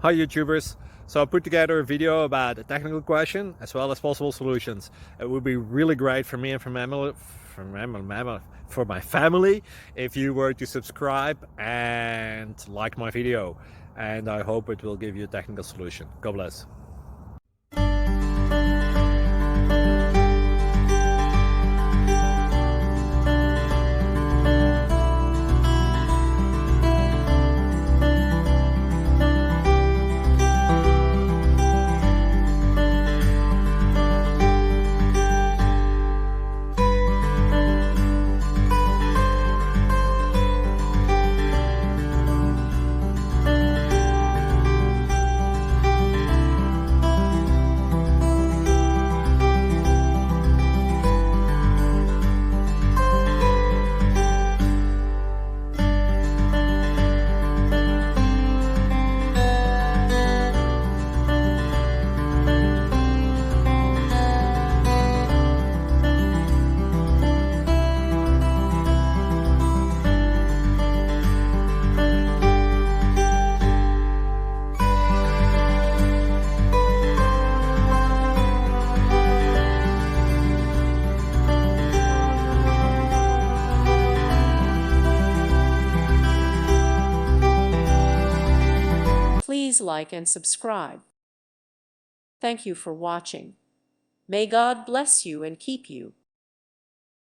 Hi YouTubers! So I put together a video about a technical question as well as possible solutions. It would be really great for me and for my family if you were to subscribe and like my video, and I hope it will give you a technical solution. God bless. Please like and subscribe. Thank you for watching. May God bless you and keep you.